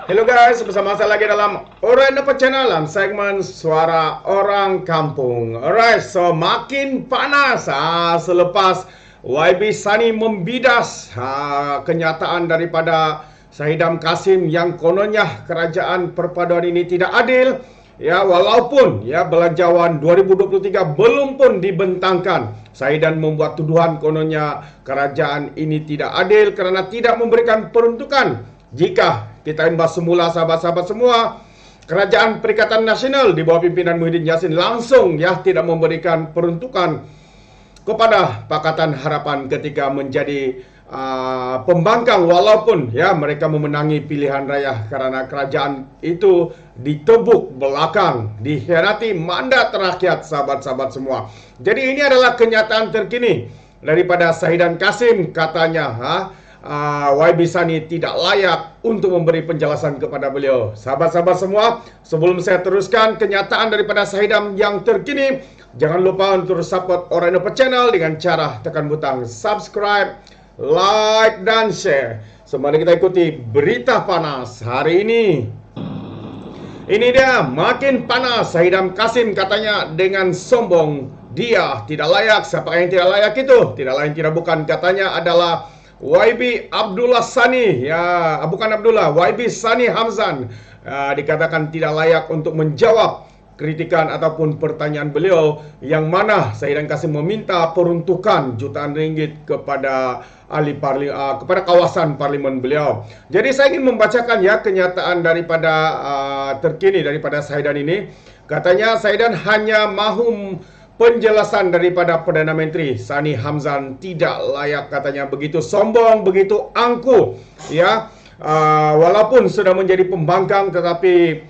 Hello guys, bersama saya lagi dalam Alright Dapat Channel dalam segmen Suara Orang Kampung. Alright, so makin panas selepas YB Sunny membidas kenyataan daripada Sahidam Kasim yang kononnya kerajaan perpaduan ini tidak adil. Ya, walaupun belanjawan 2023 belum pun dibentangkan, Sahidam membuat tuduhan kononnya kerajaan ini tidak adil kerana tidak memberikan peruntukan. Jika kita imbas semula sahabat-sahabat semua, Kerajaan Perikatan Nasional di bawah pimpinan Muhyiddin Yassin langsung tidak memberikan peruntukan kepada Pakatan Harapan ketika menjadi pembangkang, walaupun mereka memenangi pilihan raya kerana kerajaan itu ditebuk belakang, dikhianati mandat rakyat sahabat-sahabat semua. Jadi ini adalah kenyataan terkini daripada Sahidam Kasim, katanya YB Sunny tidak layak untuk memberi penjelasan kepada beliau. Sahabat-sahabat semua, sebelum saya teruskan kenyataan daripada Sahidam yang terkini, jangan lupa untuk support Alright Dapat Channel dengan cara tekan butang subscribe, like dan share. Mari kita ikuti berita panas hari ini. Ini dia, makin panas. Sahidam Kasim katanya dengan sombong dia tidak layak. Siapa yang tidak layak itu? Tidak lain tidak bukan, katanya adalah YB Abdullah Sunny, bukan Abdullah, YB Sunny Hamzan dikatakan tidak layak untuk menjawab kritikan ataupun pertanyaan beliau, yang mana Sahidam Kasim meminta peruntukan jutaan ringgit kepada kepada kawasan parlimen beliau. Jadi saya ingin membacakan kenyataan daripada terkini daripada Sahidam ini. Katanya Sahidam hanya mahu penjelasan daripada Perdana Menteri Sunny Hamzan tidak layak, katanya begitu sombong, begitu angkuh walaupun sudah menjadi pembangkang, tetapi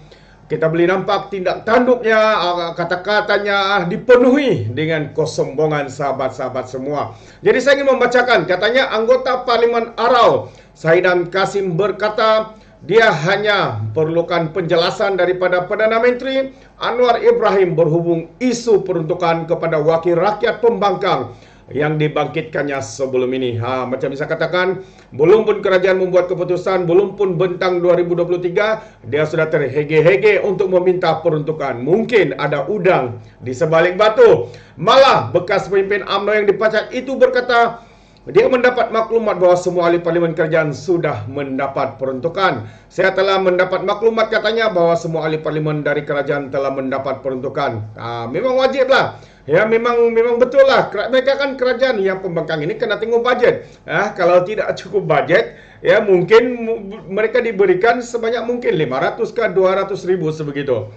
kita boleh nampak tindak tanduknya, kata-katanya dipenuhi dengan kesombongan sahabat-sahabat semua. Jadi saya ingin membacakan, katanya anggota Parlimen Arau Sahidam Kasim berkata dia hanya perlukan penjelasan daripada Perdana Menteri Anwar Ibrahim berhubung isu peruntukan kepada wakil rakyat pembangkang yang dibangkitkannya sebelum ini. Macam bisa katakan, belum pun kerajaan membuat keputusan, belum pun bentang 2023, dia sudah terhege-hege untuk meminta peruntukan. Mungkin ada udang di sebalik batu. Malah bekas pemimpin UMNO yang dipecat itu berkata dia mendapat maklumat bahawa semua ahli parlimen kerajaan sudah mendapat peruntukan. Saya telah mendapat maklumat, katanya, bahawa semua ahli parlimen dari kerajaan telah mendapat peruntukan. Memang wajiblah. Memang betul lah. Mereka kan kerajaan yang pembangkang ini kena tengok bajet. Kalau tidak cukup bajet, mungkin mereka diberikan sebanyak mungkin 500 ke 200 ribu sebegitu.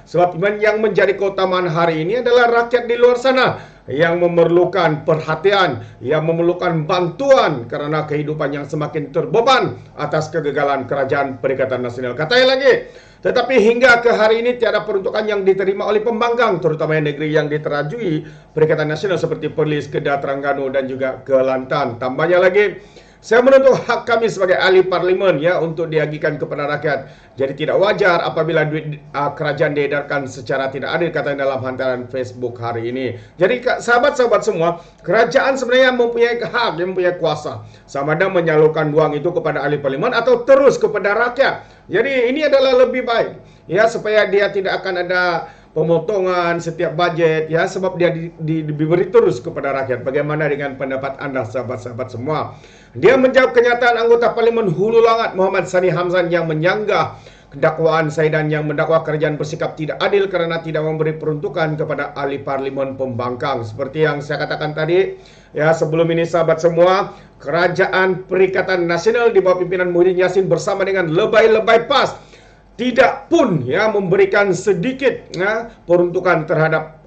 Sebab yang menjadi keutamaan hari ini adalah rakyat di luar sana yang memerlukan perhatian, yang memerlukan bantuan kerana kehidupan yang semakin terbeban atas kegagalan Kerajaan Perikatan Nasional. Katanya lagi, tetapi hingga ke hari ini tiada peruntukan yang diterima oleh pembangkang, terutama negeri yang diterajui Perikatan Nasional seperti Perlis, Kedah, Terengganu dan juga Kelantan. Tambahnya lagi, saya menuntut hak kami sebagai ahli parlimen untuk diagikan kepada rakyat. Jadi tidak wajar apabila duit kerajaan diedarkan secara tidak adil, katanya dalam hantaran Facebook hari ini. Jadi sahabat-sahabat semua, kerajaan sebenarnya mempunyai hak, mempunyai kuasa, sama ada menyalurkan wang itu kepada ahli parlimen atau terus kepada rakyat. Jadi ini adalah lebih baik supaya dia tidak akan ada pemotongan setiap bajet sebab dia diberi terus kepada rakyat. Bagaimana dengan pendapat anda sahabat-sahabat semua? Dia menjawab kenyataan anggota Parlimen Hulu Langat Muhammad Sunny Hamzan yang menyanggah dakwaan Sahidam yang mendakwa kerajaan bersikap tidak adil kerana tidak memberi peruntukan kepada ahli parlimen pembangkang. Seperti yang saya katakan tadi, sebelum ini sahabat semua, Kerajaan Perikatan Nasional di bawah pimpinan Muhyiddin Yassin bersama dengan lebay-lebay PAS tidak pun memberikan sedikit peruntukan terhadap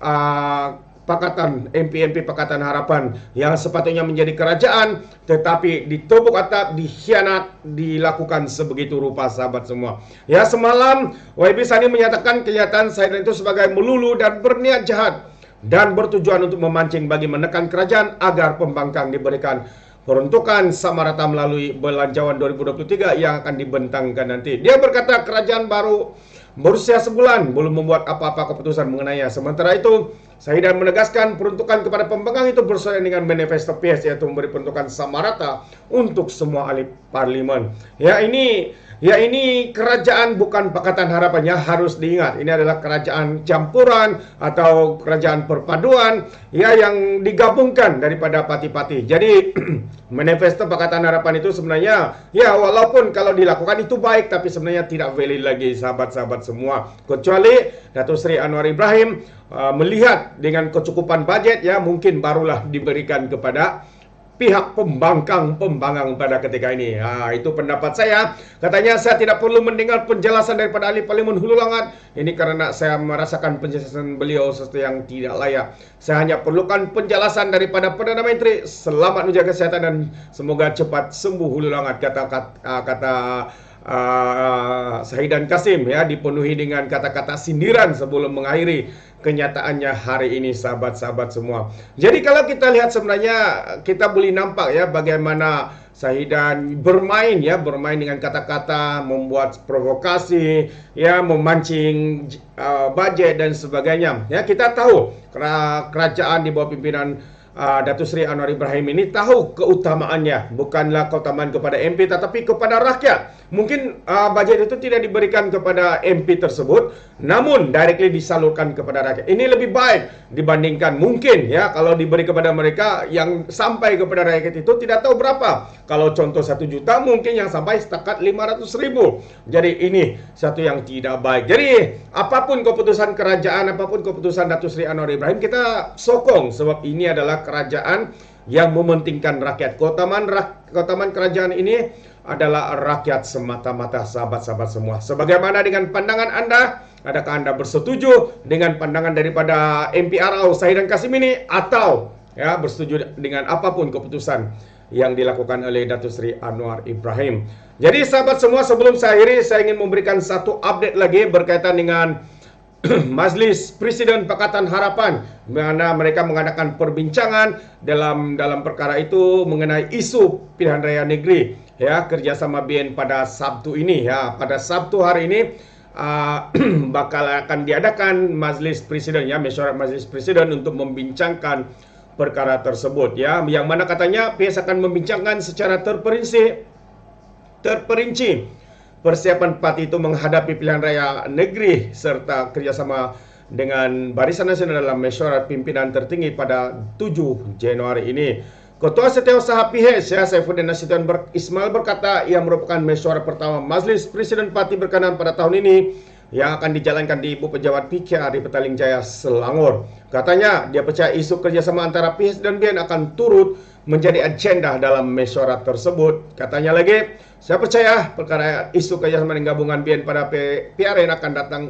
Pakatan MP Pakatan Harapan yang sepatutnya menjadi kerajaan, tetapi ditobok atap, dikhianat, dilakukan sebegitu rupa sahabat semua. Semalam YB Sunny menyatakan kenyataan Sahidam itu sebagai melulu dan berniat jahat dan bertujuan untuk memancing bagi menekan kerajaan agar pembangkang diberikan peruntukan sama rata melalui belanjawan 2023 yang akan dibentangkan nanti. Dia berkata kerajaan baru berusia sebulan belum membuat apa-apa keputusan mengenainya. Sementara itu, Syahidan menegaskan peruntukan kepada pembangkang itu bersesuaian dengan manifesto PH, yaitu memberi peruntukan sama rata untuk semua ahli parlimen. Ya ini kerajaan bukan Pakatan Harapannya, harus diingat. Ini adalah kerajaan campuran atau kerajaan perpaduan ya, yang digabungkan daripada parti-parti. Jadi manifesto Pakatan Harapan itu sebenarnya ya, walaupun kalau dilakukan itu baik, tapi sebenarnya tidak valid lagi sahabat-sahabat semua. Kecuali Datuk Seri Anwar Ibrahim melihat dengan kecukupan bajet ya, mungkin barulah diberikan kepada pihak pembangkang pada ketika ini. Itu pendapat saya. Katanya saya tidak perlu mendengar penjelasan daripada ahli parlimen Hulu Langat. Ini karena saya merasakan penjelasan beliau sesuatu yang tidak layak. Saya hanya perlukan penjelasan daripada Perdana Menteri. Selamat menjaga kesehatan dan semoga cepat sembuh Hulu Langat, kata Syahidan Kasim ya, dipenuhi dengan kata-kata sindiran sebelum mengakhiri kenyataannya hari ini, sahabat-sahabat semua. Jadi kalau kita lihat sebenarnya kita boleh nampak ya bagaimana Syahidan bermain dengan kata-kata, membuat provokasi ya, memancing bajet dan sebagainya. Ya, kita tahu kerajaan di bawah pimpinan Datuk Seri Anwar Ibrahim ini tahu keutamaannya, bukanlah keutamaan kepada MP tetapi kepada rakyat. Mungkin bajet itu tidak diberikan kepada MP tersebut, namun directly disalurkan kepada rakyat. Ini lebih baik dibandingkan mungkin ya kalau diberi kepada mereka yang sampai kepada rakyat itu tidak tahu berapa. Kalau contoh 1 juta mungkin yang sampai setakat 500.000. Jadi ini satu yang tidak baik. Jadi apapun keputusan kerajaan, apapun keputusan Datuk Seri Anwar Ibrahim, kita sokong sebab ini adalah kerajaan yang mementingkan rakyat. Keutamaan kerajaan ini adalah rakyat semata-mata, sahabat-sahabat semua. Sebagaimana dengan pandangan Anda, adakah Anda bersetuju dengan pandangan daripada MPRO Syahidan Kasim ini, atau ya bersetuju dengan apapun keputusan yang dilakukan oleh Datuk Seri Anwar Ibrahim? Jadi sahabat semua, sebelum saya akhiri, saya ingin memberikan satu update lagi berkaitan dengan Majlis Presiden Pakatan Harapan, mana mereka mengadakan perbincangan dalam perkara itu mengenai isu pilihan raya negeri ya, kerjasama BN pada Sabtu ini ya. Pada Sabtu hari ini bakal akan diadakan Majlis Presiden ya, mesyuarat Majlis Presiden untuk membincangkan perkara tersebut ya, yang mana katanya PS akan membincangkan secara terperinci persiapan parti itu menghadapi pilihan raya negeri serta kerjasama dengan Barisan Nasional dalam mesyuarat pimpinan tertinggi pada 7 Januari ini. Ketua Setiausaha PH ya, Saifuddin Nasution Ismail berkata ia merupakan mesyuarat pertama Majlis Presiden Parti berkenan pada tahun ini yang akan dijalankan di Ibu Pejabat PKR di Petaling Jaya, Selangor. Katanya dia percaya isu kerjasama antara PH dan BN akan turut menjadi agenda dalam mesyuarat tersebut. Katanya lagi, saya percaya perkara isu kerjasama dengan gabungan BN pada PRN akan datang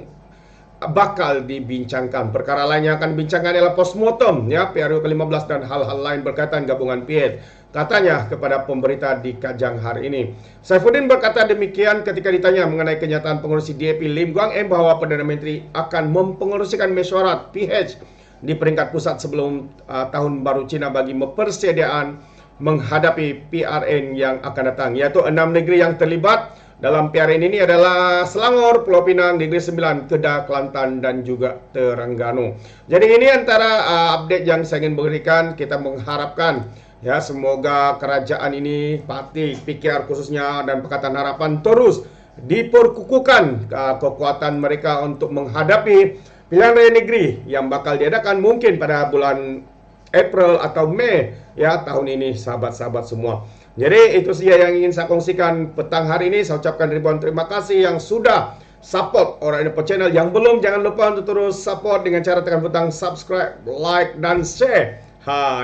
bakal dibincangkan. Perkara lain yang akan dibincangkan adalah postmortem ya, PRU ke-15 dan hal-hal lain berkaitan gabungan PN. Katanya kepada pemberita di Kajang hari ini. Saifuddin berkata demikian ketika ditanya mengenai kenyataan pengurusi DAP Lim Guang M bahawa Perdana Menteri akan mempengerusikan mesyuarat PH di peringkat pusat sebelum tahun baru Cina bagi persediaan menghadapi PRN yang akan datang, yaitu 6 negeri yang terlibat dalam PRN ini adalah Selangor, Pulau Pinang, Negeri Sembilan, Kedah, Kelantan dan juga Terengganu. Jadi ini antara update yang saya ingin berikan. Kita mengharapkan ya, semoga kerajaan ini, parti PKR khususnya dan Pakatan Harapan terus diperkukuhkan kekuatan mereka untuk menghadapi pilihan raya negeri yang bakal diadakan mungkin pada bulan April atau Mei ya tahun ini, sahabat-sahabat semua. Jadi itu saja yang ingin saya kongsikan petang hari ini. Saya ucapkan ribuan terima kasih yang sudah support Orang Indonesia Channel. Yang belum, jangan lupa untuk terus support dengan cara tekan butang subscribe, like dan share.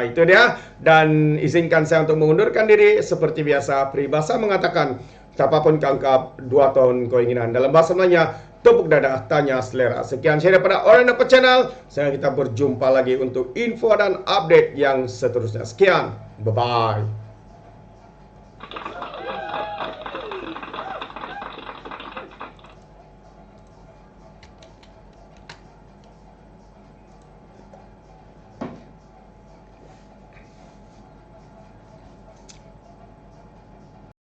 Itu dia. Dan izinkan saya untuk mengundurkan diri. Seperti biasa, peribahasa mengatakan, siapapun kangkap 2 tahun keinginan. Dalam bahasa Melayu, tepuk dada, tanya selera. Sekian saya daripada Orang Indonesia Channel. Kita berjumpa lagi untuk info dan update yang seterusnya. Sekian, bye-bye.